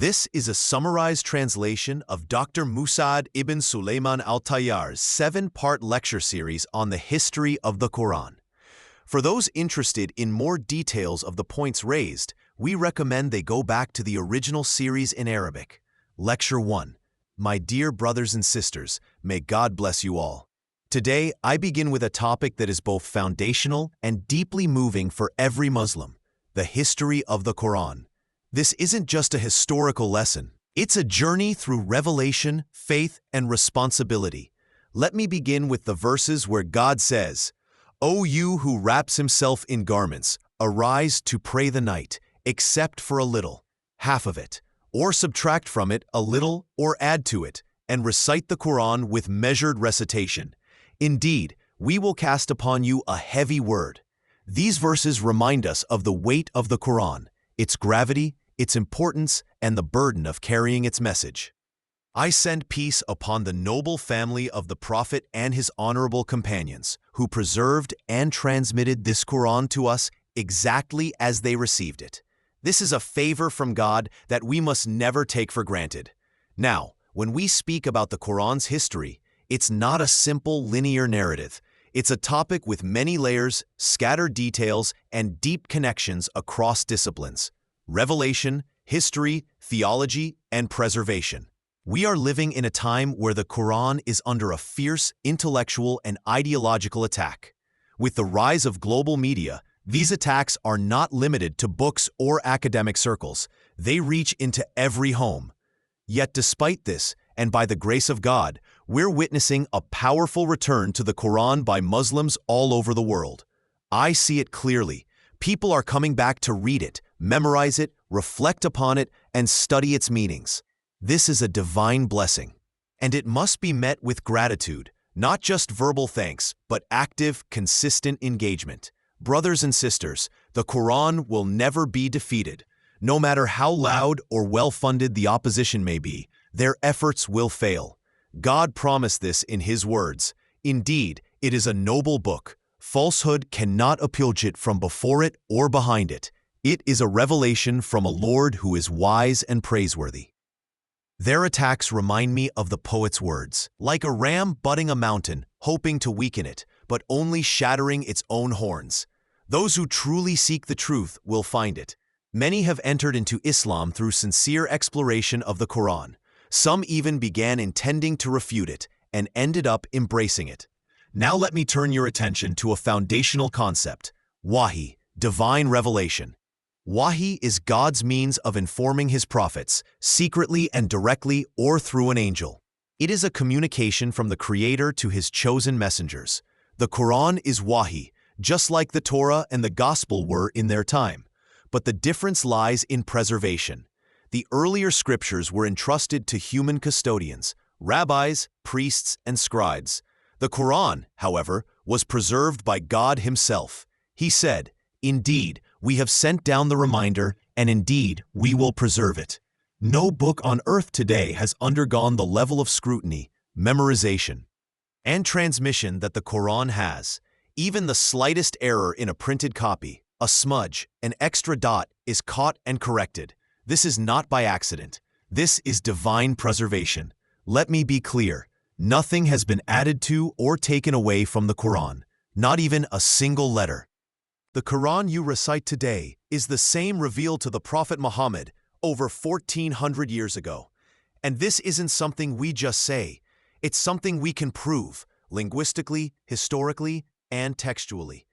This is a summarized translation of Dr. Musa ibn Sulayman al-Tayyār's 7-part lecture series on the history of the Qur'an. For those interested in more details of the points raised, we recommend they go back to the original series in Arabic. Lecture 1. My dear brothers and sisters, may God bless you all. Today, I begin with a topic that is both foundational and deeply moving for every Muslim: the history of the Qur'an. This isn't just a historical lesson. It's a journey through revelation, faith, and responsibility. Let me begin with the verses where God says, "O you who wraps himself in garments, arise to pray the night, except for a little, half of it, or subtract from it a little or add to it, and recite the Qur'an with measured recitation. Indeed, we will cast upon you a heavy word." These verses remind us of the weight of the Qur'an, its gravity, its importance, and the burden of carrying its message. I send peace upon the noble family of the Prophet and his honorable companions, who preserved and transmitted this Qur'an to us exactly as they received it. This is a favor from God that we must never take for granted. Now, when we speak about the Qur'an's history, it's not a simple linear narrative. It's a topic with many layers, scattered details, and deep connections across disciplines: revelation, history, theology, and preservation. We are living in a time where the Qur'an is under a fierce intellectual and ideological attack. With the rise of global media, these attacks are not limited to books or academic circles. They reach into every home. Yet despite this, and by the grace of God, we're witnessing a powerful return to the Qur'an by Muslims all over the world. I see it clearly. People are coming back to read it, memorize it, reflect upon it, and study its meanings. This is a divine blessing, and it must be met with gratitude, not just verbal thanks, but active, consistent engagement. Brothers and sisters, the Qur'an will never be defeated. No matter how loud or well-funded the opposition may be, their efforts will fail. God promised this in His words. Indeed, it is a noble book. Falsehood cannot approach it from before it or behind it. It is a revelation from a Lord who is wise and praiseworthy. Their attacks remind me of the poet's words, like a ram butting a mountain, hoping to weaken it, but only shattering its own horns. Those who truly seek the truth will find it. Many have entered into Islam through sincere exploration of the Qur'an. Some even began intending to refute it and ended up embracing it. Now let me turn your attention to a foundational concept: Wahi, divine revelation. Wahi is God's means of informing His prophets, secretly and directly or through an angel. It is a communication from the Creator to His chosen messengers. The Qur'an is Wahi, just like the Torah and the Gospel were in their time. But the difference lies in preservation. The earlier scriptures were entrusted to human custodians, rabbis, priests, and scribes. The Qur'an, however, was preserved by God Himself. He said, "Indeed, we have sent down the reminder, and indeed, we will preserve it." No book on earth today has undergone the level of scrutiny, memorization, and transmission that the Qur'an has. Even the slightest error in a printed copy, a smudge, an extra dot, is caught and corrected. This is not by accident. This is divine preservation. Let me be clear. Nothing has been added to or taken away from the Qur'an, not even a single letter. The Qur'an you recite today is the same revealed to the Prophet Muhammad over 1400 years ago. And this isn't something we just say. It's something we can prove, linguistically, historically, and textually.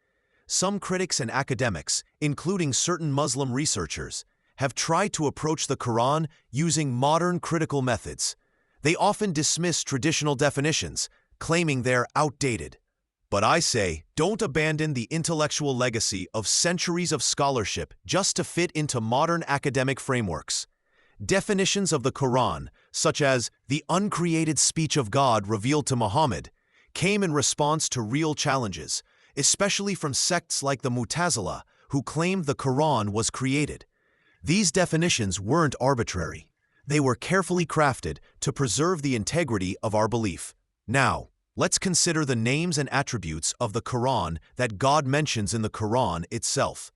Some critics and academics, including certain Muslim researchers, have tried to approach the Qur'an using modern critical methods. They often dismiss traditional definitions, claiming they're outdated. But I say, don't abandon the intellectual legacy of centuries of scholarship just to fit into modern academic frameworks. Definitions of the Qur'an, such as the uncreated speech of God revealed to Muhammad, came in response to real challenges, especially from sects like the Mu'tazila, who claimed the Qur'an was created. These definitions weren't arbitrary. They were carefully crafted to preserve the integrity of our belief. Now, let's consider the names and attributes of the Qur'an that God mentions in the Qur'an itself.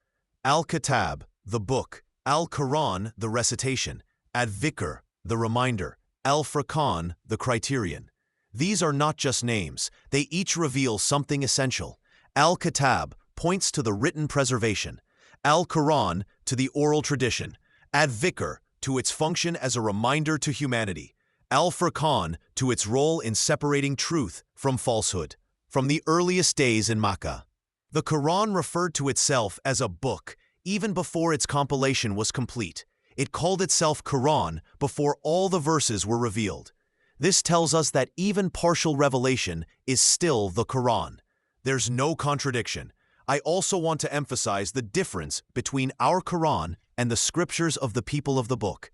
Al-Kitab, the book; Al-Qur'an, the recitation; Ad-Dhikr, the reminder, Al-Furqan, the criterion. These are not just names, they each reveal something essential. Al-Kitab points to the written preservation, Al-Quran to the oral tradition, Ad-Dhikr to its function as a reminder to humanity, Al-Furqan to its role in separating truth from falsehood. From the earliest days in Makkah, the Quran referred to itself as a book even before its compilation was complete. It called itself Quran before all the verses were revealed. This tells us that even partial revelation is still the Quran. There's no contradiction. I also want to emphasize the difference between our Quran and the scriptures of the people of the book.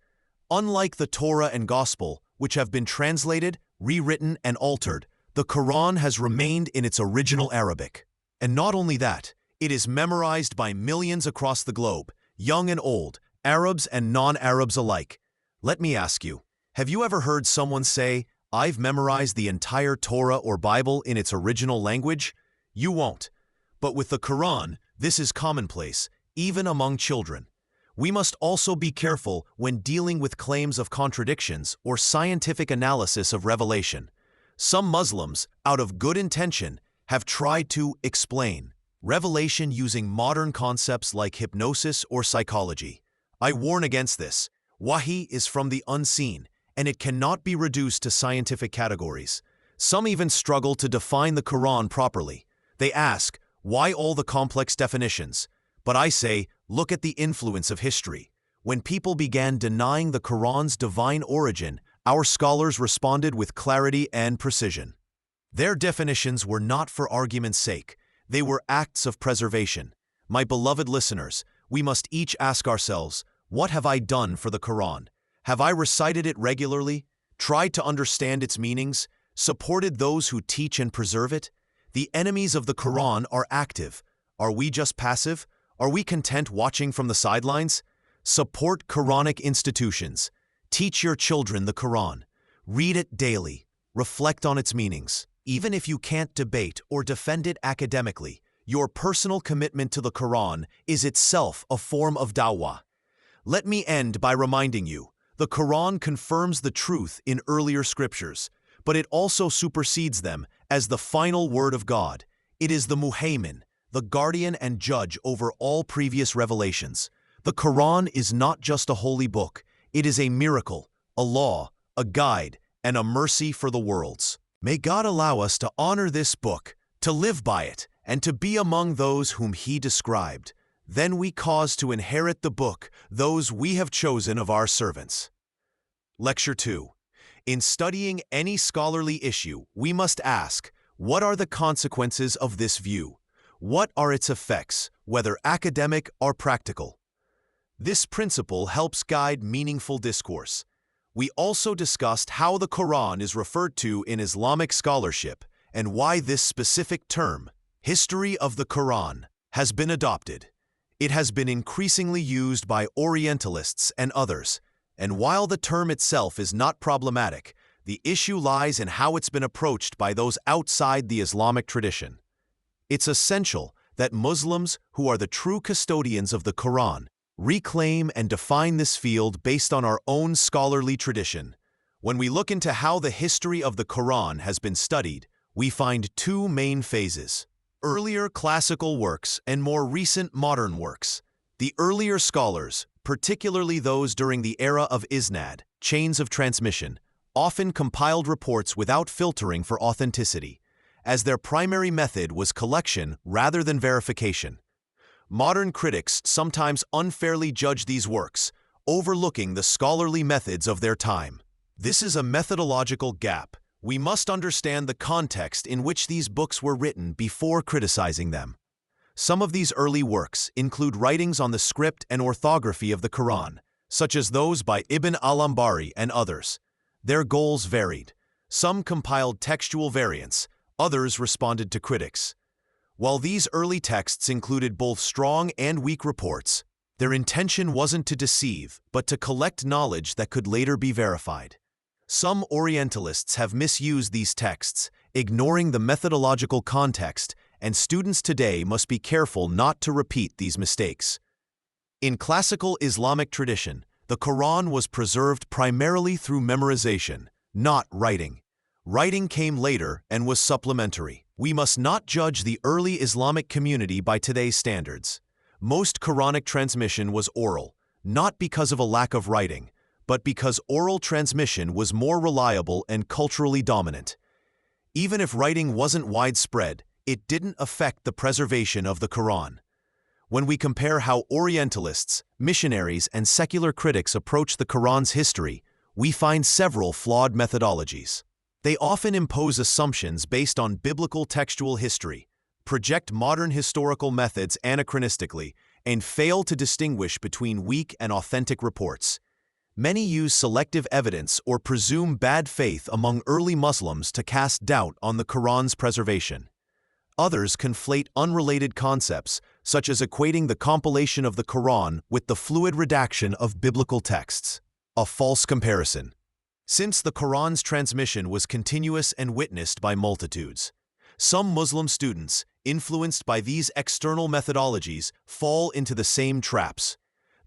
Unlike the Torah and Gospel, which have been translated, rewritten, and altered, the Quran has remained in its original Arabic. And not only that, it is memorized by millions across the globe, young and old, Arabs and non-Arabs alike. Let me ask you, have you ever heard someone say, "I've memorized the entire Torah or Bible in its original language"? You won't. But with the Quran, this is commonplace, even among children. We must also be careful when dealing with claims of contradictions or scientific analysis of revelation. Some Muslims, out of good intention, have tried to explain revelation using modern concepts like hypnosis or psychology. I warn against this. Wahi is from the unseen, and it cannot be reduced to scientific categories. Some even struggle to define the Quran properly. They ask, why all the complex definitions? But I say, look at the influence of history. When people began denying the Quran's divine origin, our scholars responded with clarity and precision. Their definitions were not for argument's sake. They were acts of preservation. My beloved listeners, we must each ask ourselves, what have I done for the Quran? Have I recited it regularly, tried to understand its meanings, supported those who teach and preserve it? The enemies of the Quran are active. Are we just passive? Are we content watching from the sidelines? Support Quranic institutions. Teach your children the Quran. Read it daily. Reflect on its meanings. Even if you can't debate or defend it academically, your personal commitment to the Quran is itself a form of dawah. Let me end by reminding you, the Quran confirms the truth in earlier scriptures, but it also supersedes them as the final word of God. It is the muhaymin, the guardian and judge over all previous revelations. The Quran is not just a holy book, it is a miracle, a law, a guide, and a mercy for the worlds. May God allow us to honor this book, to live by it, and to be among those whom He described. Then we cause to inherit the book those we have chosen of our servants. Lecture 2. In studying any scholarly issue, we must ask, what are the consequences of this view? What are its effects, whether academic or practical? This principle helps guide meaningful discourse. We also discussed how the Quran is referred to in Islamic scholarship and why this specific term, history of the Quran, has been adopted. It has been increasingly used by Orientalists and others, and while the term itself is not problematic, the issue lies in how it's been approached by those outside the Islamic tradition. It's essential that Muslims, who are the true custodians of the Quran, reclaim and define this field based on our own scholarly tradition. When we look into how the history of the Quran has been studied, we find two main phases: earlier classical works and more recent modern works. The earlier scholars, particularly those during the era of isnad, chains of transmission, often compiled reports without filtering for authenticity, as their primary method was collection rather than verification. Modern critics sometimes unfairly judge these works, overlooking the scholarly methods of their time. This is a methodological gap. We must understand the context in which these books were written before criticizing them. Some of these early works include writings on the script and orthography of the Quran, such as those by Ibn al-Ambari and others. Their goals varied. Some compiled textual variants, others responded to critics. While these early texts included both strong and weak reports, their intention wasn't to deceive, but to collect knowledge that could later be verified. Some Orientalists have misused these texts, ignoring the methodological context, and students today must be careful not to repeat these mistakes. In classical Islamic tradition, The Quran was preserved primarily through memorization, not writing. Writing came later and was supplementary. We must not judge the early Islamic community by today's standards. Most Quranic transmission was oral, not because of a lack of writing, but because oral transmission was more reliable and culturally dominant. Even if writing wasn't widespread, it didn't affect the preservation of the Quran. When we compare how Orientalists, missionaries, and secular critics approach the Quran's history, we find several flawed methodologies. They often impose assumptions based on biblical textual history, project modern historical methods anachronistically, and fail to distinguish between weak and authentic reports. Many use selective evidence or presume bad faith among early Muslims to cast doubt on the Quran's preservation. Others conflate unrelated concepts, such as equating the compilation of the Quran with the fluid redaction of biblical texts. A false comparison. Since the Quran's transmission was continuous and witnessed by multitudes, some Muslim students, influenced by these external methodologies, fall into the same traps.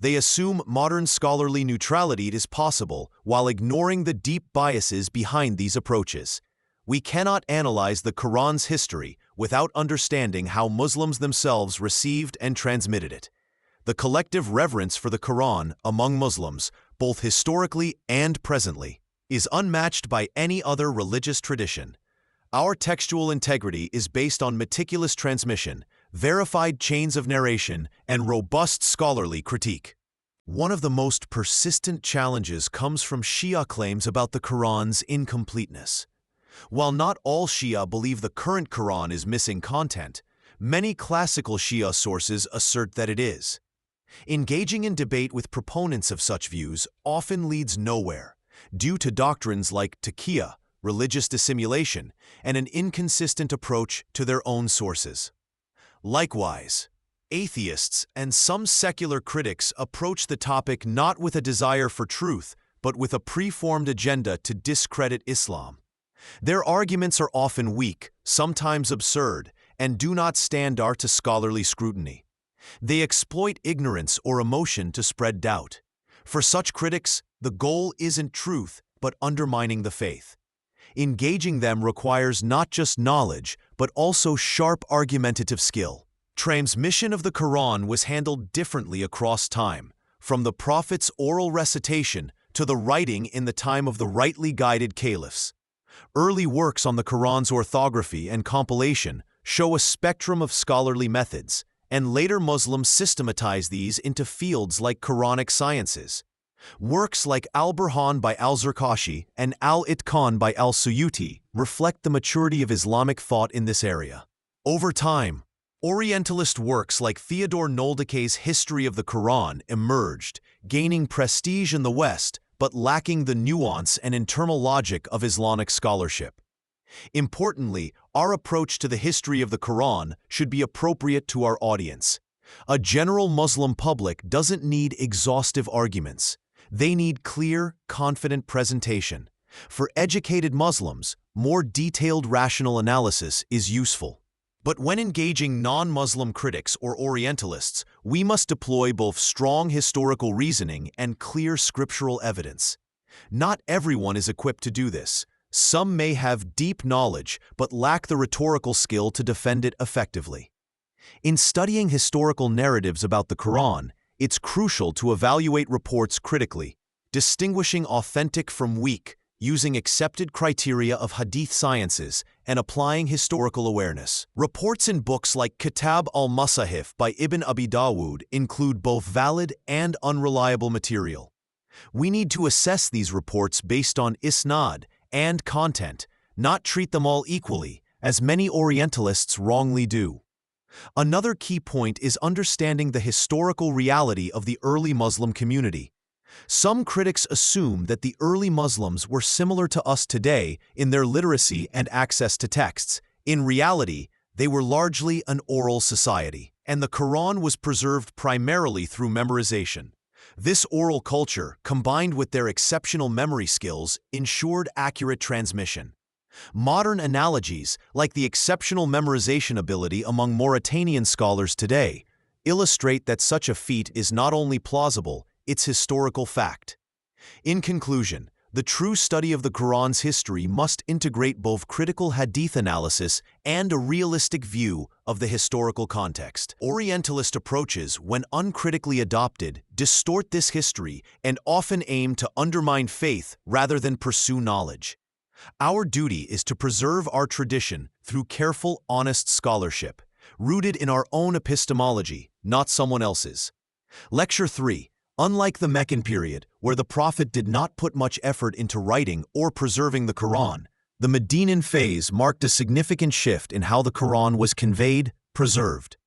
They assume modern scholarly neutrality is possible while ignoring the deep biases behind these approaches. We cannot analyze the Quran's history without understanding how Muslims themselves received and transmitted it. The collective reverence for the Quran among Muslims, both historically and presently, is unmatched by any other religious tradition. Our textual integrity is based on meticulous transmission, verified chains of narration, and robust scholarly critique. One of the most persistent challenges comes from Shia claims about the Quran's incompleteness. While not all Shia believe the current Quran is missing content, many classical Shia sources assert that it is. Engaging in debate with proponents of such views often leads nowhere, due to doctrines like taqiyya, religious dissimulation, and an inconsistent approach to their own sources. Likewise, atheists and some secular critics approach the topic not with a desire for truth, but with a preformed agenda to discredit Islam. Their arguments are often weak, sometimes absurd, and do not stand up to scholarly scrutiny. They exploit ignorance or emotion to spread doubt. For such critics, the goal isn't truth, but undermining the faith. Engaging them requires not just knowledge, but also sharp argumentative skill. Transmission of the Quran was handled differently across time, from the Prophet's oral recitation to the writing in the time of the rightly guided caliphs. Early works on the Quran's orthography and compilation show a spectrum of scholarly methods, and later Muslims systematized these into fields like Quranic sciences. Works like Al-Burhan by al-Zarkashi and Al-Itqan by al-Suyuti reflect the maturity of Islamic thought in this area. Over time, Orientalist works like Theodore Noldekay's History of the Quran emerged, gaining prestige in the West, but lacking the nuance and internal logic of Islamic scholarship. Importantly, our approach to the history of the Quran should be appropriate to our audience. A general Muslim public doesn't need exhaustive arguments. They need clear, confident presentation. For educated Muslims, more detailed rational analysis is useful. But when engaging non-Muslim critics or Orientalists, we must deploy both strong historical reasoning and clear scriptural evidence. Not everyone is equipped to do this. Some may have deep knowledge but lack the rhetorical skill to defend it effectively. In studying historical narratives about the Quran, it's crucial to evaluate reports critically, distinguishing authentic from weak, using accepted criteria of hadith sciences, and applying historical awareness. Reports in books like Kitab al-Masahif by Ibn Abi Dawud include both valid and unreliable material. We need to assess these reports based on isnad and content, not treat them all equally, as many Orientalists wrongly do. Another key point is understanding the historical reality of the early Muslim community. Some critics assume that the early Muslims were similar to us today in their literacy and access to texts. In reality, they were largely an oral society, and the Quran was preserved primarily through memorization. This oral culture, combined with their exceptional memory skills, ensured accurate transmission. Modern analogies, like the exceptional memorization ability among Mauritanian scholars today, illustrate that such a feat is not only plausible, its historical fact. In conclusion, the true study of the Quran's history must integrate both critical hadith analysis and a realistic view of the historical context. Orientalist approaches, when uncritically adopted, distort this history and often aim to undermine faith rather than pursue knowledge. Our duty is to preserve our tradition through careful, honest scholarship, rooted in our own epistemology, not someone else's. Lecture 3. Unlike the Meccan period, where the Prophet did not put much effort into writing or preserving the Quran, the Medinan phase marked a significant shift in how the Quran was conveyed, preserved,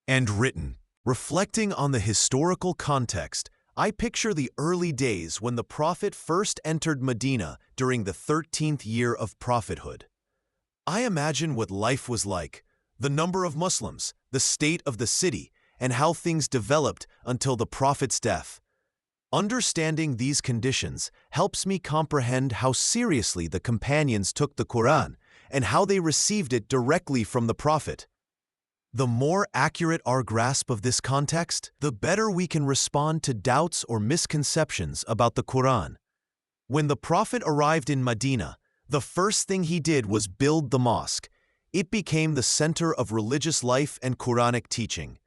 and written. Reflecting on the historical context, I picture the early days when the Prophet first entered Medina during the 13th year of prophethood. I imagine what life was like, the number of Muslims, the state of the city, and how things developed until the Prophet's death. Understanding these conditions helps me comprehend how seriously the companions took the Quran and how they received it directly from the Prophet. The more accurate our grasp of this context, the better we can respond to doubts or misconceptions about the Quran. When the Prophet arrived in Medina, the first thing he did was build the mosque. It became the center of religious life and Quranic teaching.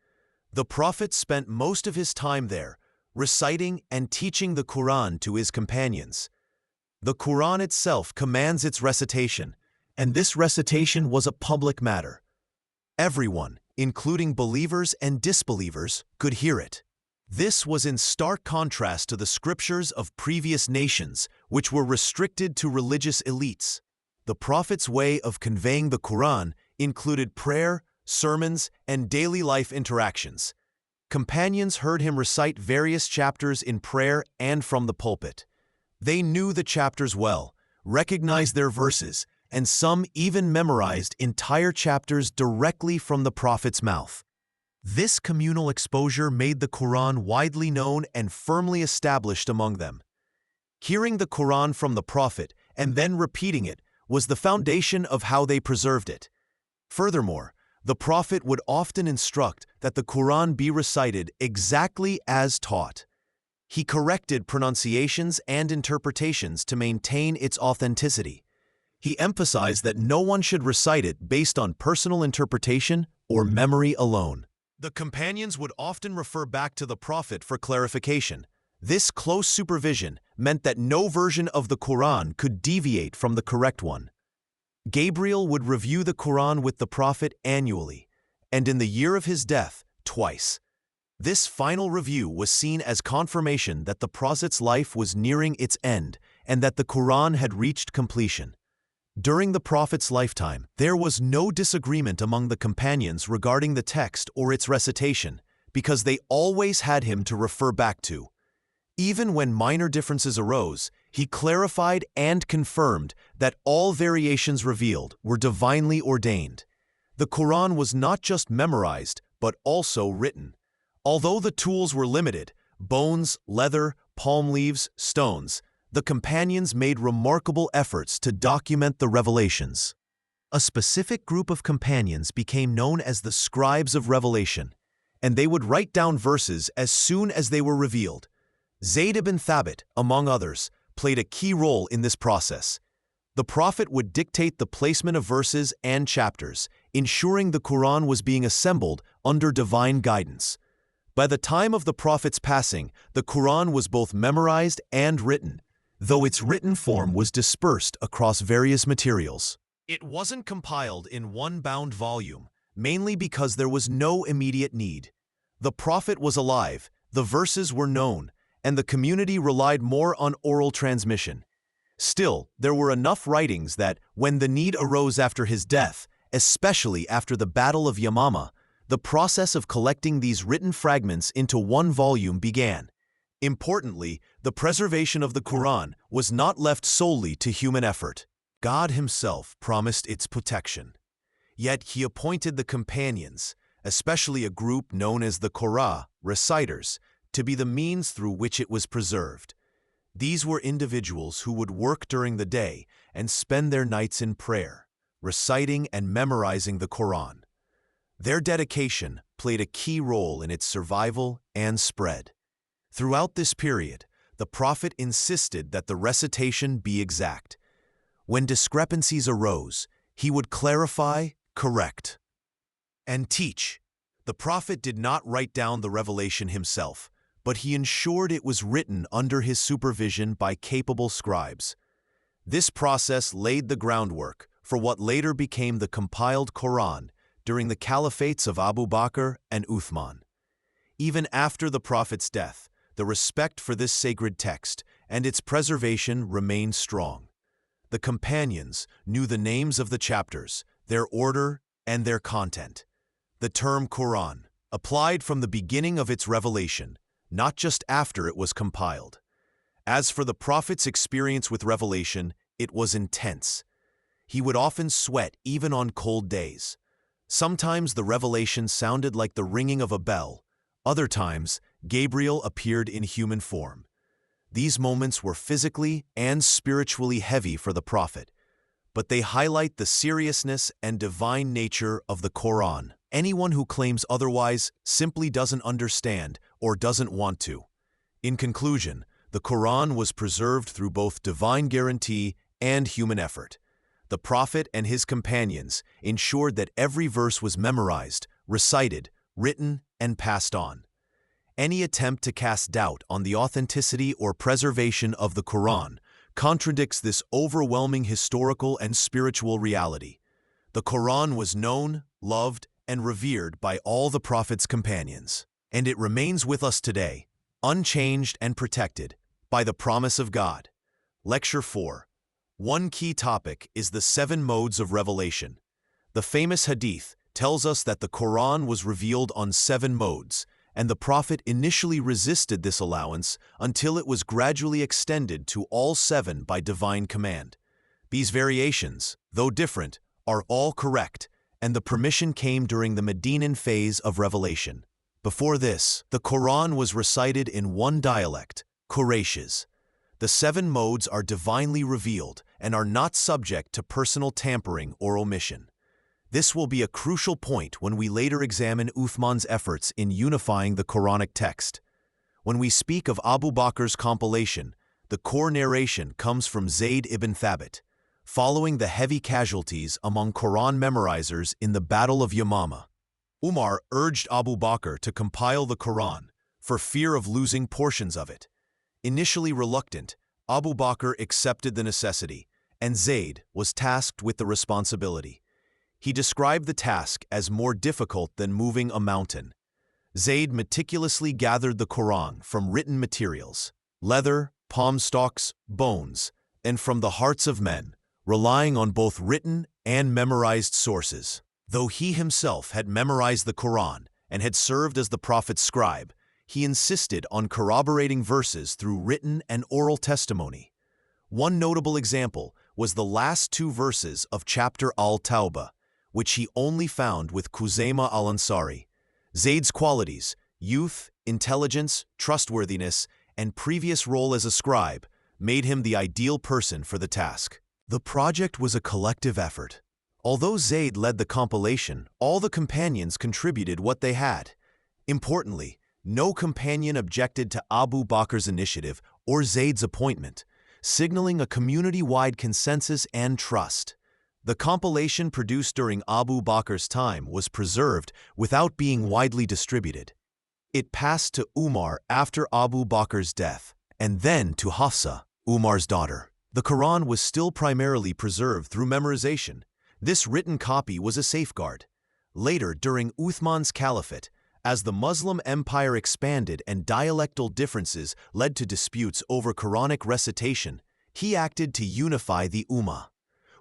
The Prophet spent most of his time there, reciting and teaching the Quran to his companions. The Quran itself commands its recitation, and this recitation was a public matter. Everyone, including believers and disbelievers, could hear it. This was in stark contrast to the scriptures of previous nations, which were restricted to religious elites. The Prophet's way of conveying the Quran included prayer, sermons, and daily life interactions. Companions heard him recite various chapters in prayer and from the pulpit. They knew the chapters well, recognized their verses, and some even memorized entire chapters directly from the Prophet's mouth. This communal exposure made the Quran widely known and firmly established among them. Hearing the Quran from the Prophet and then repeating it was the foundation of how they preserved it. Furthermore, the Prophet would often instruct that the Quran be recited exactly as taught. He corrected pronunciations and interpretations to maintain its authenticity. He emphasized that no one should recite it based on personal interpretation or memory alone. The companions would often refer back to the Prophet for clarification. This close supervision meant that no version of the Quran could deviate from the correct one. Gabriel would review the Quran with the Prophet annually, and in the year of his death, twice. This final review was seen as confirmation that the Prophet's life was nearing its end and that the Quran had reached completion. During the Prophet's lifetime, there was no disagreement among the companions regarding the text or its recitation, because they always had him to refer back to. Even when minor differences arose, he clarified and confirmed that all variations revealed were divinely ordained. The Quran was not just memorized, but also written. Although the tools were limited, bones, leather, palm leaves, stones, the companions made remarkable efforts to document the revelations. A specific group of companions became known as the scribes of revelation, and they would write down verses as soon as they were revealed. Zayd ibn Thabit, among others, played a key role in this process. The Prophet would dictate the placement of verses and chapters, ensuring the Quran was being assembled under divine guidance. By the time of the Prophet's passing, the Quran was both memorized and written, though its written form was dispersed across various materials. It wasn't compiled in one bound volume, mainly because there was no immediate need. The Prophet was alive, the verses were known, and the community relied more on oral transmission. Still, there were enough writings that, when the need arose after his death, especially after the Battle of Yamama, the process of collecting these written fragments into one volume began. Importantly, the preservation of the Quran was not left solely to human effort. God himself promised its protection. Yet he appointed the companions, especially a group known as the Qur'an, reciters, to be the means through which it was preserved. These were individuals who would work during the day and spend their nights in prayer, reciting and memorizing the Quran. Their dedication played a key role in its survival and spread. Throughout this period, the Prophet insisted that the recitation be exact. When discrepancies arose, he would clarify, correct, and teach. The Prophet did not write down the revelation himself, but he ensured it was written under his supervision by capable scribes. This process laid the groundwork for what later became the compiled Qur'an during the caliphates of Abu Bakr and Uthman. Even after the Prophet's death, the respect for this sacred text and its preservation remained strong. The companions knew the names of the chapters, their order, and their content. The term Qur'an applied from the beginning of its revelation, not just after it was compiled. As for the Prophet's experience with revelation, it was intense. He would often sweat even on cold days. Sometimes the revelation sounded like the ringing of a bell. Other times, Gabriel appeared in human form. These moments were physically and spiritually heavy for the Prophet, but they highlight the seriousness and divine nature of the Qur'an. Anyone who claims otherwise simply doesn't understand or doesn't want to. In conclusion, the Qur'an was preserved through both divine guarantee and human effort. The Prophet and his companions ensured that every verse was memorized, recited, written, and passed on. Any attempt to cast doubt on the authenticity or preservation of the Qur'an contradicts this overwhelming historical and spiritual reality. The Qur'an was known, loved, and revered by all the Prophet's companions, and it remains with us today, unchanged and protected by the promise of God. Lecture 4. One key topic is the 7 modes of revelation. The famous hadith tells us that the Qur'an was revealed on 7 modes, and the Prophet initially resisted this allowance until it was gradually extended to all 7 by divine command. These variations, though different, are all correct, and the permission came during the Medinan phase of revelation. Before this, the Qur'an was recited in one dialect, Quraysh's. The 7 modes are divinely revealed and are not subject to personal tampering or omission. This will be a crucial point when we later examine Uthman's efforts in unifying the Quranic text. When we speak of Abu Bakr's compilation, the core narration comes from Zayd ibn Thabit, following the heavy casualties among Quran memorizers in the Battle of Yamama. Umar urged Abu Bakr to compile the Quran for fear of losing portions of it. Initially reluctant, Abu Bakr accepted the necessity, and Zayd was tasked with the responsibility. He described the task as more difficult than moving a mountain. Zayd meticulously gathered the Quran from written materials, leather, palm stalks, bones, and from the hearts of men, relying on both written and memorized sources. Though he himself had memorized the Quran and had served as the Prophet's scribe, he insisted on corroborating verses through written and oral testimony. One notable example was the last 2 verses of chapter Al-Tawbah, which he only found with Khuzaymah al-Ansari. Zayd's qualities, youth, intelligence, trustworthiness, and previous role as a scribe, made him the ideal person for the task. The project was a collective effort. Although Zayd led the compilation, all the companions contributed what they had. Importantly, no companion objected to Abu Bakr's initiative or Zayd's appointment, signaling a community-wide consensus and trust. The compilation produced during Abu Bakr's time was preserved without being widely distributed. It passed to Umar after Abu Bakr's death, and then to Hafsa, Umar's daughter. The Quran was still primarily preserved through memorization. This written copy was a safeguard. Later, during Uthman's caliphate, as the Muslim empire expanded and dialectal differences led to disputes over Quranic recitation, he acted to unify the Ummah.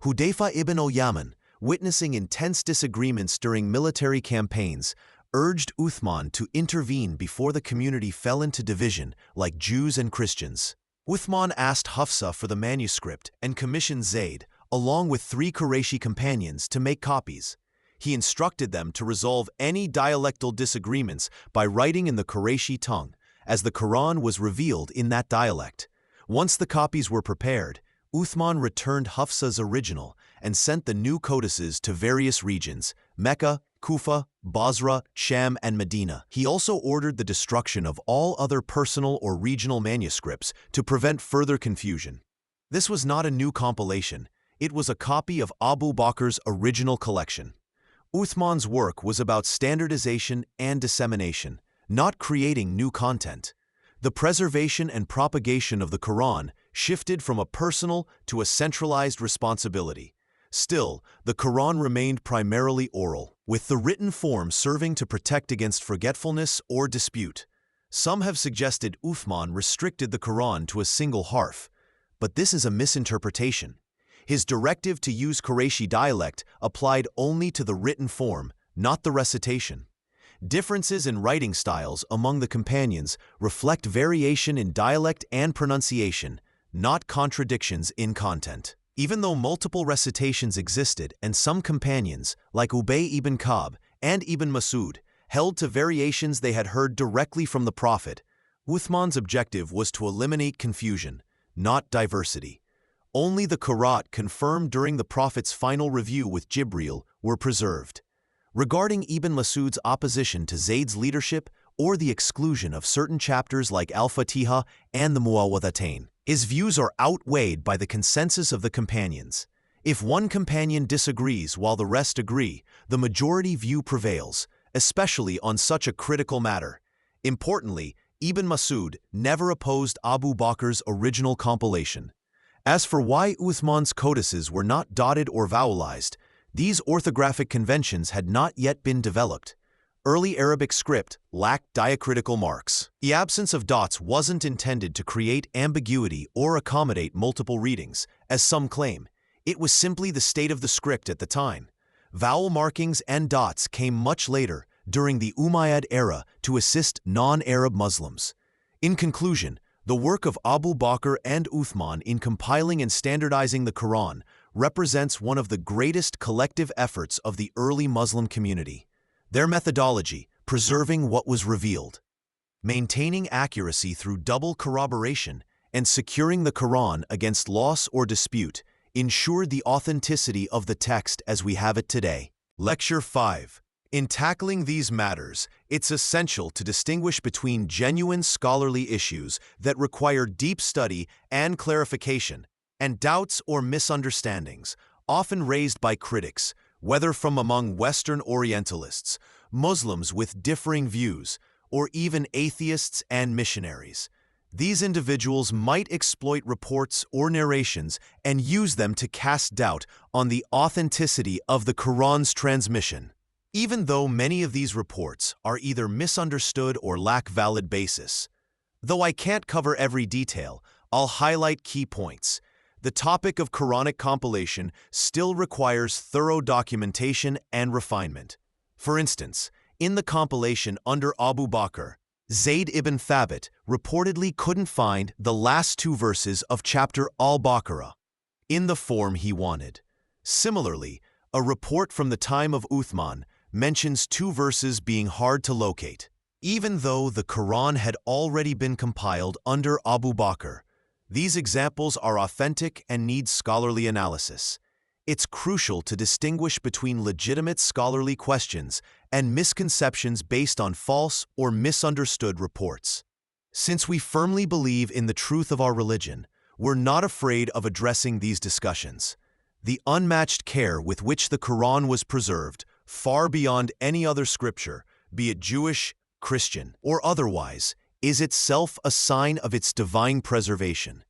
Hudayfa ibn al-Yaman, witnessing intense disagreements during military campaigns, urged Uthman to intervene before the community fell into division like Jews and Christians. Uthman asked Hafsa for the manuscript and commissioned Zayd, along with 3 Qurayshi companions, to make copies. He instructed them to resolve any dialectal disagreements by writing in the Qurayshi tongue, as the Quran was revealed in that dialect. Once the copies were prepared, Uthman returned Hafsa's original and sent the new codices to various regions, Mecca, Kufa, Basra, Sham, and Medina. He also ordered the destruction of all other personal or regional manuscripts to prevent further confusion. This was not a new compilation. It was a copy of Abu Bakr's original collection. Uthman's work was about standardization and dissemination, not creating new content. The preservation and propagation of the Quran shifted from a personal to a centralized responsibility. Still, the Quran remained primarily oral, with the written form serving to protect against forgetfulness or dispute. Some have suggested Uthman restricted the Quran to a single harf, but this is a misinterpretation. His directive to use Qurayshi dialect applied only to the written form, not the recitation. Differences in writing styles among the companions reflect variation in dialect and pronunciation, not contradictions in content. Even though multiple recitations existed and some companions, like Ubay ibn Ka'b and Ibn Masud, held to variations they had heard directly from the Prophet, Uthman's objective was to eliminate confusion, not diversity. Only the qira'at confirmed during the Prophet's final review with Jibril were preserved. Regarding Ibn Masud's opposition to Zayd's leadership or the exclusion of certain chapters like Al-Fatiha and the Muawwidhatayn, his views are outweighed by the consensus of the companions. If one companion disagrees while the rest agree, the majority view prevails, especially on such a critical matter. Importantly, Ibn Masud never opposed Abu Bakr's original compilation. As for why Uthman's codices were not dotted or vowelized, these orthographic conventions had not yet been developed. Early Arabic script lacked diacritical marks. The absence of dots wasn't intended to create ambiguity or accommodate multiple readings, as some claim. It was simply the state of the script at the time. Vowel markings and dots came much later, during the Umayyad era, to assist non-Arab Muslims. In conclusion, the work of Abu Bakr and Uthman in compiling and standardizing the Quran represents one of the greatest collective efforts of the early Muslim community. Their methodology, preserving what was revealed, maintaining accuracy through double corroboration, and securing the Quran against loss or dispute, ensured the authenticity of the text as we have it today. Lecture 5. In tackling these matters, it's essential to distinguish between genuine scholarly issues that require deep study and clarification, and doubts or misunderstandings, often raised by critics, whether from among Western Orientalists, Muslims with differing views, or even atheists and missionaries. These individuals might exploit reports or narrations and use them to cast doubt on the authenticity of the Quran's transmission. Even though many of these reports are either misunderstood or lack valid basis. Though I can't cover every detail, I'll highlight key points. The topic of Quranic compilation still requires thorough documentation and refinement. For instance, in the compilation under Abu Bakr, Zayd ibn Thabit reportedly couldn't find the last two verses of chapter Al-Baqarah in the form he wanted. Similarly, a report from the time of Uthman mentions two verses being hard to locate. Even though the Quran had already been compiled under Abu Bakr, these examples are authentic and need scholarly analysis. It's crucial to distinguish between legitimate scholarly questions and misconceptions based on false or misunderstood reports. Since we firmly believe in the truth of our religion, we're not afraid of addressing these discussions. The unmatched care with which the Quran was preserved, far beyond any other scripture, be it Jewish, Christian, or otherwise, is itself a sign of its divine preservation.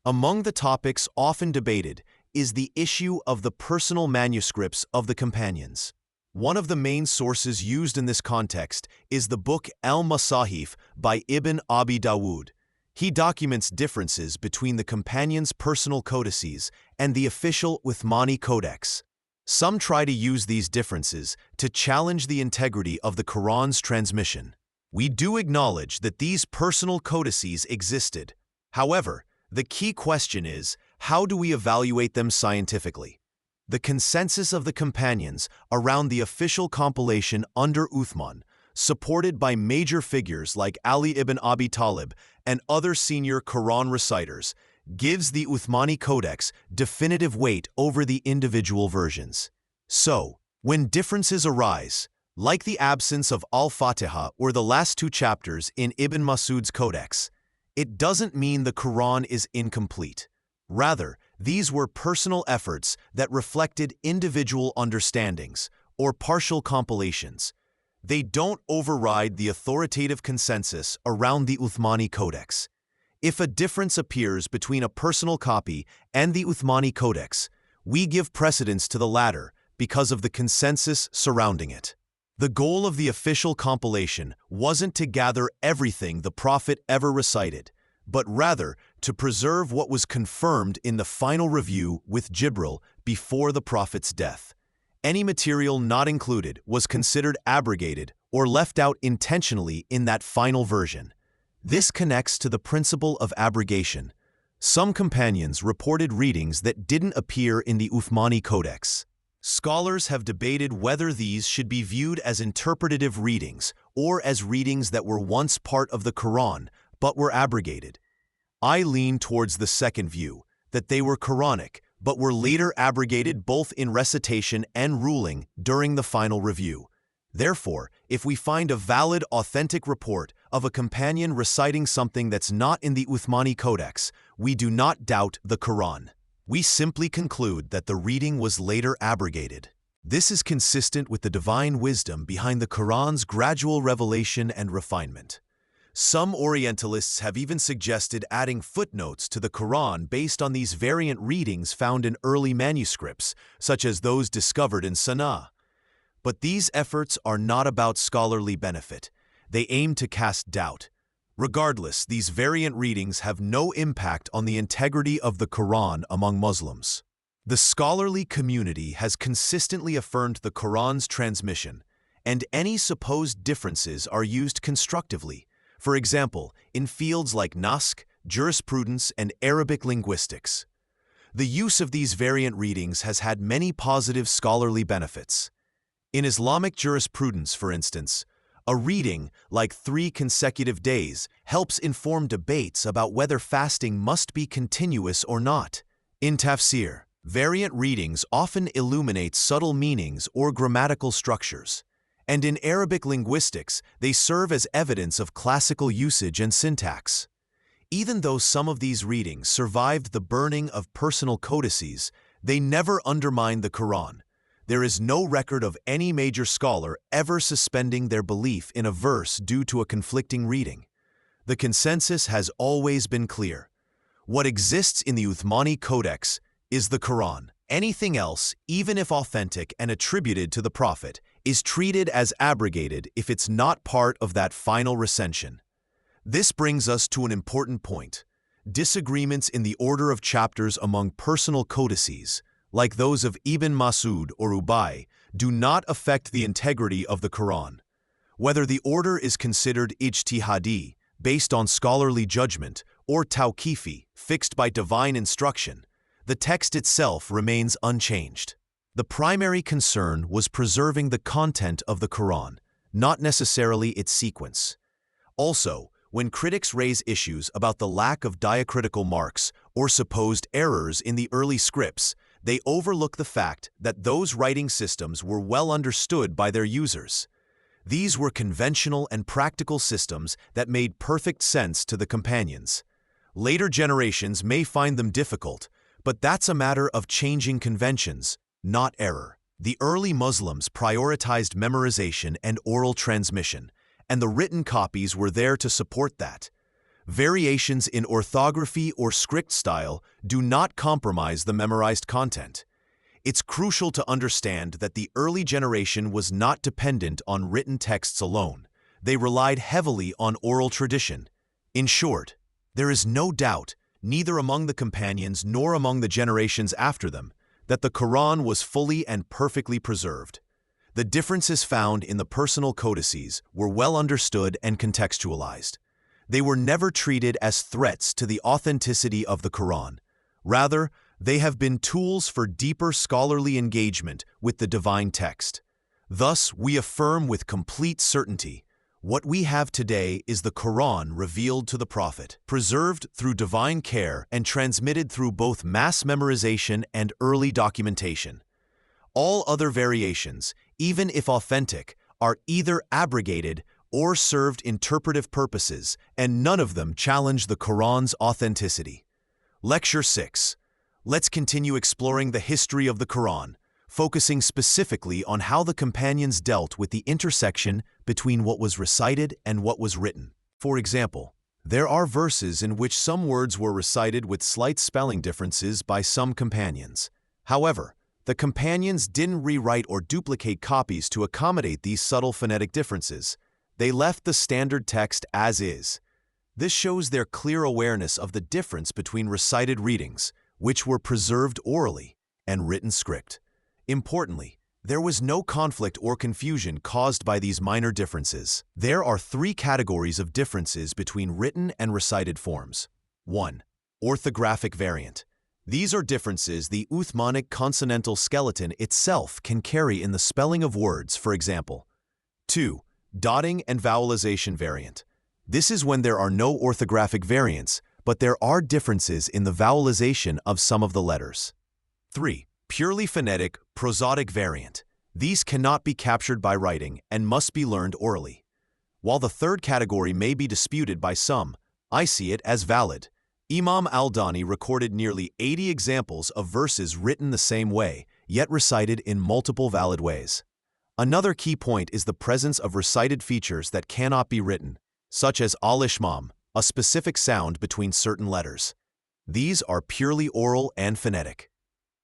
Among the topics often debated is the issue of the personal manuscripts of the companions. One of the main sources used in this context is the book Al-Masahif by Ibn Abi Dawud. He documents differences between the companions' personal codices and the official Uthmani Codex. Some try to use these differences to challenge the integrity of the Quran's transmission. We do acknowledge that these personal codices existed. However, the key question is, how do we evaluate them scientifically? The consensus of the companions around the official compilation under Uthman, supported by major figures like Ali ibn Abi Talib and other senior Quran reciters, gives the Uthmani Codex definitive weight over the individual versions. So, When differences arise, like the absence of Al-Fatiha or the last two chapters in Ibn Masud's Codex, it doesn't mean the Quran is incomplete. Rather, these were personal efforts that reflected individual understandings or partial compilations. They don't override the authoritative consensus around the Uthmani Codex. If a difference appears between a personal copy and the Uthmani Codex, we give precedence to the latter because of the consensus surrounding it. The goal of the official compilation wasn't to gather everything the Prophet ever recited, but rather to preserve what was confirmed in the final review with Jibril before the Prophet's death. Any material not included was considered abrogated or left out intentionally in that final version. This connects to the principle of abrogation. Some companions reported readings that didn't appear in the Uthmani Codex. Scholars have debated whether these should be viewed as interpretative readings or as readings that were once part of the Quran but were abrogated. I lean towards the second view, that they were Quranic but were later abrogated both in recitation and ruling during the final review. Therefore, if we find a valid, authentic report of a companion reciting something that's not in the Uthmani Codex, we do not doubt the Quran. We simply conclude that the reading was later abrogated. This is consistent with the divine wisdom behind the Quran's gradual revelation and refinement. Some Orientalists have even suggested adding footnotes to the Quran based on these variant readings found in early manuscripts, such as those discovered in Sana'a. But these efforts are not about scholarly benefit. They aim to cast doubt. Regardless, these variant readings have no impact on the integrity of the Quran among Muslims. The scholarly community has consistently affirmed the Quran's transmission, and any supposed differences are used constructively. For example, in fields like naskh, jurisprudence, and Arabic linguistics. The use of these variant readings has had many positive scholarly benefits. In Islamic jurisprudence, for instance, a reading, like 3 consecutive days, helps inform debates about whether fasting must be continuous or not. In Tafsir, variant readings often illuminate subtle meanings or grammatical structures. And in Arabic linguistics, they serve as evidence of classical usage and syntax. Even though some of these readings survived the burning of personal codices, they never undermined the Quran. There is no record of any major scholar ever suspending their belief in a verse due to a conflicting reading. The consensus has always been clear. What exists in the Uthmani Codex is the Quran. Anything else, even if authentic and attributed to the Prophet, is treated as abrogated if it's not part of that final recension. This brings us to an important point. Disagreements in the order of chapters among personal codices, like those of Ibn Masud or Ubay, do not affect the integrity of the Quran. Whether the order is considered ijtihadi, based on scholarly judgment, or tawqifi, fixed by divine instruction, the text itself remains unchanged. The primary concern was preserving the content of the Quran, not necessarily its sequence. Also, when critics raise issues about the lack of diacritical marks or supposed errors in the early scripts, they overlook the fact that those writing systems were well understood by their users. These were conventional and practical systems that made perfect sense to the companions. Later generations may find them difficult, but that's a matter of changing conventions, not error. The early Muslims prioritized memorization and oral transmission, and the written copies were there to support that. Variations in orthography or script style do not compromise the memorized content. It's crucial to understand that the early generation was not dependent on written texts alone. They relied heavily on oral tradition. In short, there is no doubt, neither among the companions nor among the generations after them, that the Quran was fully and perfectly preserved. The differences found in the personal codices were well understood and contextualized. They were never treated as threats to the authenticity of the Quran. Rather, they have been tools for deeper scholarly engagement with the divine text. Thus, we affirm with complete certainty, what we have today is the Quran revealed to the Prophet, preserved through divine care and transmitted through both mass memorization and early documentation. All other variations, even if authentic, are either abrogated or served interpretive purposes, and none of them challenge the Quran's authenticity. Lecture 6. Let's continue exploring the history of the Quran, focusing specifically on how the companions dealt with the intersection between what was recited and what was written. For example, there are verses in which some words were recited with slight spelling differences by some companions. However, the companions didn't rewrite or duplicate copies to accommodate these subtle phonetic differences. They left the standard text as is. This shows their clear awareness of the difference between recited readings, which were preserved orally, and written script. Importantly, there was no conflict or confusion caused by these minor differences. There are three categories of differences between written and recited forms. 1. Orthographic variant. These are differences the Uthmanic consonantal skeleton itself can carry in the spelling of words, for example. 2. Dotting and vowelization variant. This is when there are no orthographic variants, but there are differences in the vowelization of some of the letters. 3. Purely phonetic, prosodic variant. These cannot be captured by writing and must be learned orally. While the third category may be disputed by some, I see it as valid. Imam al-Dani recorded nearly 80 examples of verses written the same way, yet recited in multiple valid ways. Another key point is the presence of recited features that cannot be written, such as al-ishmam, a specific sound between certain letters. These are purely oral and phonetic.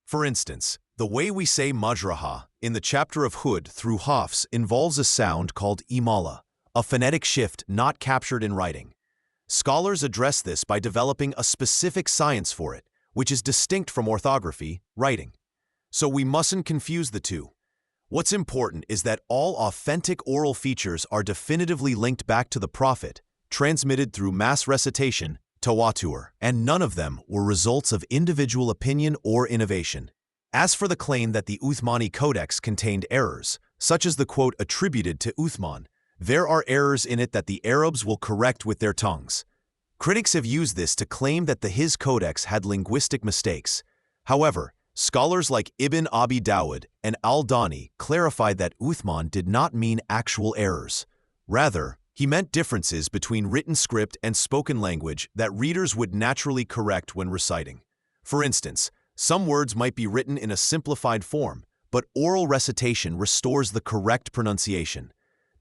For instance, the way we say majraha in the chapter of Hud through Hafs involves a sound called imala, a phonetic shift not captured in writing. Scholars address this by developing a specific science for it, which is distinct from orthography, writing. So we mustn't confuse the two. What's important is that all authentic oral features are definitively linked back to the Prophet, transmitted through mass recitation, tawatur, and none of them were results of individual opinion or innovation. As for the claim that the Uthmani Codex contained errors, such as the quote attributed to Uthman, there are errors in it that the Arabs will correct with their tongues. Critics have used this to claim that his codex had linguistic mistakes. However, scholars like Ibn Abi Dawud and al-Dani clarified that Uthman did not mean actual errors. Rather, he meant differences between written script and spoken language that readers would naturally correct when reciting. For instance, some words might be written in a simplified form, but oral recitation restores the correct pronunciation.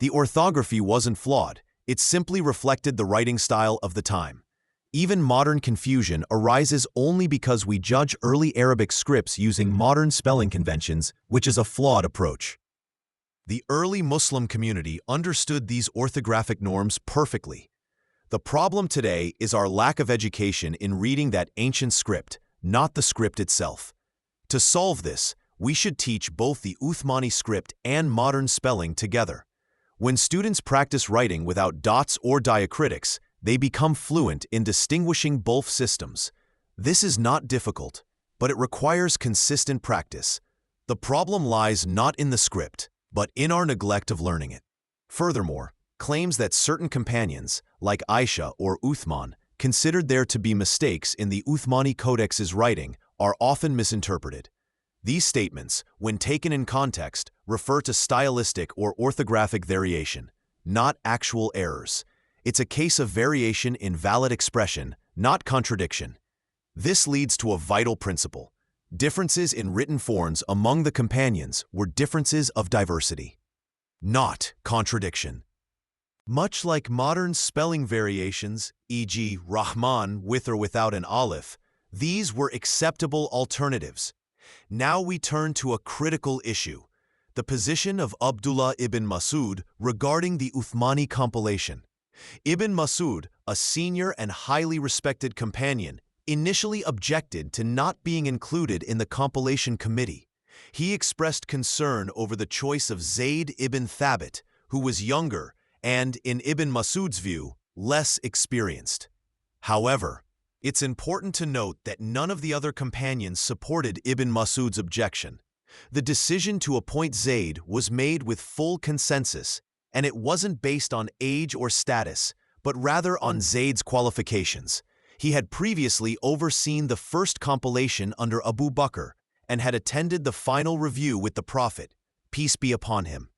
The orthography wasn't flawed, it simply reflected the writing style of the time. Even modern confusion arises only because we judge early Arabic scripts using modern spelling conventions, which is a flawed approach. The early Muslim community understood these orthographic norms perfectly. The problem today is our lack of education in reading that ancient script, not the script itself. To solve this, we should teach both the Uthmani script and modern spelling together. When students practice writing without dots or diacritics, they become fluent in distinguishing both systems. This is not difficult, but it requires consistent practice. The problem lies not in the script, but in our neglect of learning it. Furthermore, claims that certain companions, like Aisha or Uthman, considered there to be mistakes in the Uthmani Codex's writing are often misinterpreted. These statements, when taken in context, refer to stylistic or orthographic variation, not actual errors. It's a case of variation in valid expression, not contradiction. This leads to a vital principle. Differences in written forms among the companions were differences of diversity, not contradiction. Much like modern spelling variations, e.g. Rahman with or without an aleph, these were acceptable alternatives. Now we turn to a critical issue, the position of Abdullah ibn Masud regarding the Uthmani compilation. Ibn Masud, a senior and highly respected companion, initially objected to not being included in the compilation committee. He expressed concern over the choice of Zayd ibn Thabit, who was younger and, in Ibn Masud's view, less experienced. However, it's important to note that none of the other companions supported Ibn Masud's objection. The decision to appoint Zayd was made with full consensus, and it wasn't based on age or status, but rather on Zayd's qualifications. He had previously overseen the first compilation under Abu Bakr and had attended the final review with the Prophet, peace be upon him.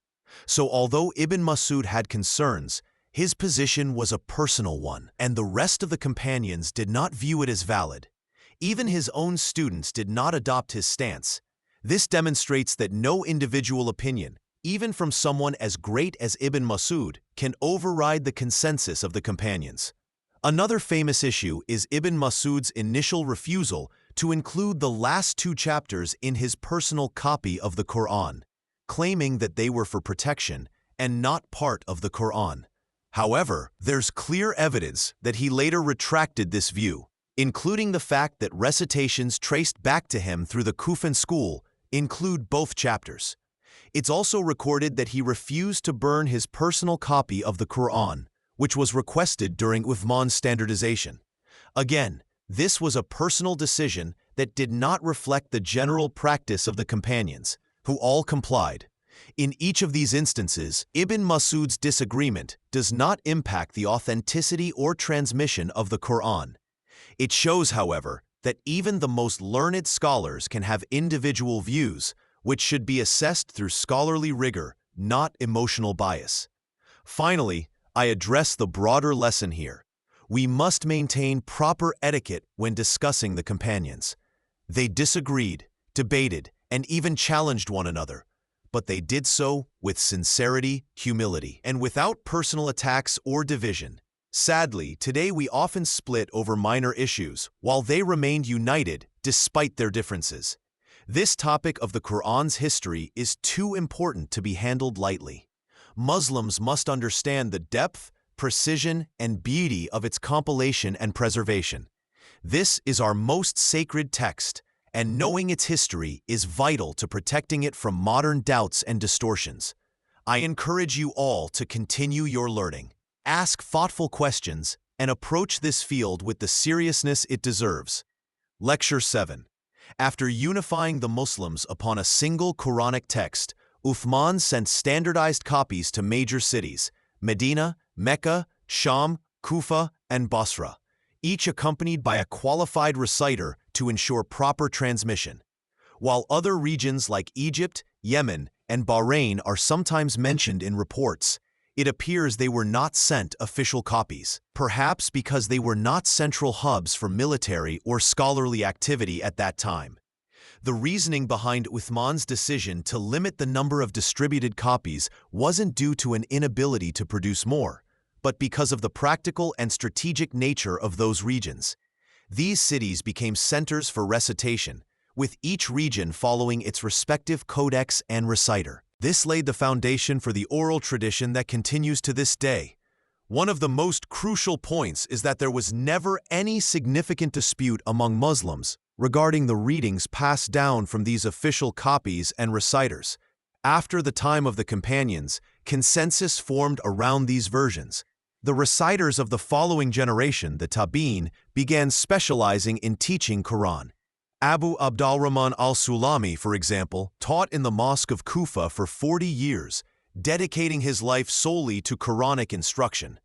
So although Ibn Masud had concerns, his position was a personal one, and the rest of the companions did not view it as valid. Even his own students did not adopt his stance. This demonstrates that no individual opinion, even from someone as great as Ibn Masud, can override the consensus of the companions. Another famous issue is Ibn Masud's initial refusal to include the last 2 chapters in his personal copy of the Qur'an, claiming that they were for protection and not part of the Qur'an. However, there's clear evidence that he later retracted this view, including the fact that recitations traced back to him through the Kufan school include both chapters. It's also recorded that he refused to burn his personal copy of the Qur'an, which was requested during Uthman's standardization. Again, this was a personal decision that did not reflect the general practice of the companions, who all complied. In each of these instances, Ibn Masud's disagreement does not impact the authenticity or transmission of the Qur'an. It shows, however, that even the most learned scholars can have individual views, which should be assessed through scholarly rigor, not emotional bias. Finally, I address the broader lesson here. We must maintain proper etiquette when discussing the companions. They disagreed, debated, and even challenged one another, but they did so with sincerity, humility, and without personal attacks or division. Sadly, today we often split over minor issues, while they remained united despite their differences. This topic of the Qur'an's history is too important to be handled lightly. Muslims must understand the depth, precision, and beauty of its compilation and preservation. This is our most sacred text, and knowing its history is vital to protecting it from modern doubts and distortions. I encourage you all to continue your learning, ask thoughtful questions, and approach this field with the seriousness it deserves. Lecture 7. After unifying the Muslims upon a single Quranic text, Uthman sent standardized copies to major cities, Medina, Mecca, Sham, Kufa, and Basra, each accompanied by a qualified reciter to ensure proper transmission. While other regions like Egypt, Yemen, and Bahrain are sometimes mentioned in reports, it appears they were not sent official copies, perhaps because they were not central hubs for military or scholarly activity at that time. The reasoning behind Uthman's decision to limit the number of distributed copies wasn't due to an inability to produce more, but because of the practical and strategic nature of those regions. These cities became centers for recitation, with each region following its respective codex and reciter. This laid the foundation for the oral tradition that continues to this day. One of the most crucial points is that there was never any significant dispute among Muslims regarding the readings passed down from these official copies and reciters. After the time of the companions, consensus formed around these versions. The reciters of the following generation, the Tabi'in, began specializing in teaching Quran. Abu Abdalrahman al-Sulami, for example, taught in the Mosque of Kufa for 40 years, dedicating his life solely to Quranic instruction.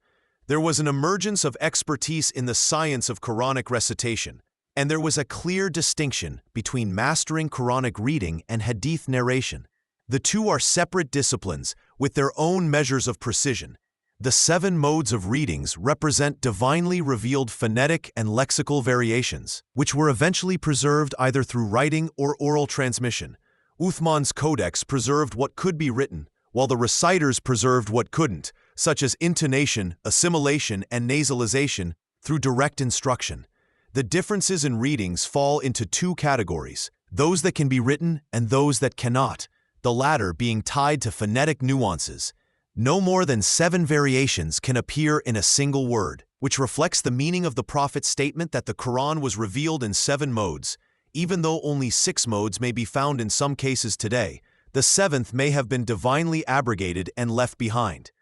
There was an emergence of expertise in the science of Quranic recitation, and there was a clear distinction between mastering Quranic reading and hadith narration. The two are separate disciplines with their own measures of precision. The 7 modes of readings represent divinely revealed phonetic and lexical variations, which were eventually preserved either through writing or oral transmission. Uthman's codex preserved what could be written, while the reciters preserved what couldn't, such as intonation, assimilation, and nasalization, through direct instruction. The differences in readings fall into 2 categories, those that can be written and those that cannot, the latter being tied to phonetic nuances. No more than 7 variations can appear in a single word, which reflects the meaning of the Prophet's statement that the Quran was revealed in 7 modes. Even though only 6 modes may be found in some cases today, the 7th may have been divinely abrogated and left behind.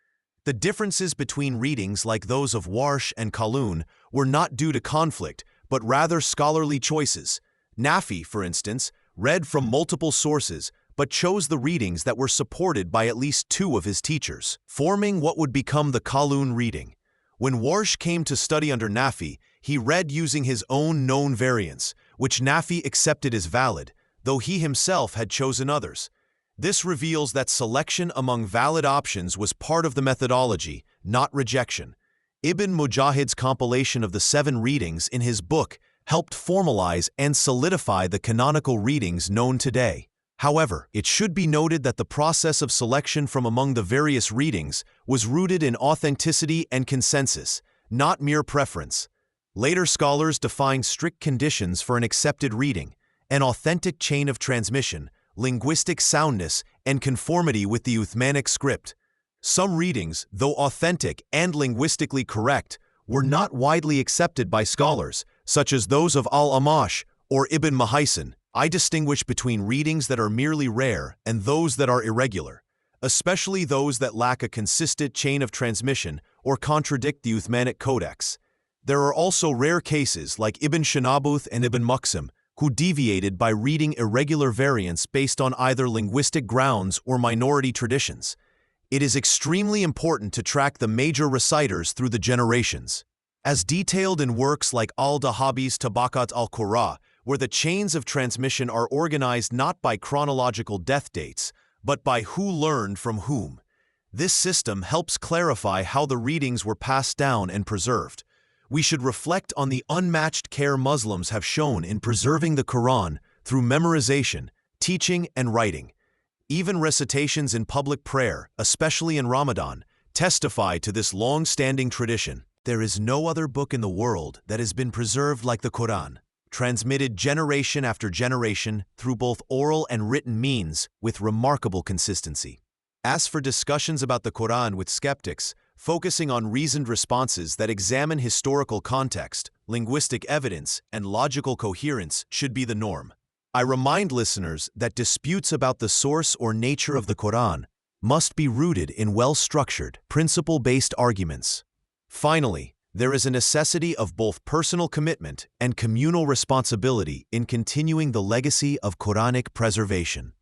The differences between readings like those of Warsh and Qalun were not due to conflict, but rather scholarly choices. Nafi, for instance, read from multiple sources, but chose the readings that were supported by at least 2 of his teachers, forming what would become the Qalun reading. When Warsh came to study under Nafi, he read using his own known variants, which Nafi accepted as valid. though he himself had chosen others. This reveals that selection among valid options was part of the methodology, not rejection. Ibn Mujahid's compilation of the 7 readings in his book helped formalize and solidify the canonical readings known today. However, it should be noted that the process of selection from among the various readings was rooted in authenticity and consensus, not mere preference. Later scholars defined strict conditions for an accepted reading: an authentic chain of transmission, linguistic soundness, and conformity with the Uthmanic script. Some readings, though authentic and linguistically correct, were not widely accepted by scholars, such as those of al-Amash or Ibn Muhaysin. I distinguish between readings that are merely rare and those that are irregular, especially those that lack a consistent chain of transmission or contradict the Uthmanic Codex. There are also rare cases like Ibn Shanabuth and Ibn Muqsim, who deviated by reading irregular variants based on either linguistic grounds or minority traditions. It is extremely important to track the major reciters through the generations. As detailed in works like al-Dahabi's Tabaqat al-Qurra, where the chains of transmission are organized not by chronological death dates, but by who learned from whom. This system helps clarify how the readings were passed down and preserved. We should reflect on the unmatched care Muslims have shown in preserving the Quran through memorization, teaching, and writing. Even recitations in public prayer, especially in Ramadan, testify to this long-standing tradition. There is no other book in the world that has been preserved like the Quran, transmitted generation after generation through both oral and written means with remarkable consistency. As for discussions about the Quran with skeptics, focusing on reasoned responses that examine historical context, linguistic evidence, and logical coherence should be the norm. I remind listeners that disputes about the source or nature of the Quran must be rooted in well-structured, principle-based arguments. Finally, there is a necessity of both personal commitment and communal responsibility in continuing the legacy of Quranic preservation.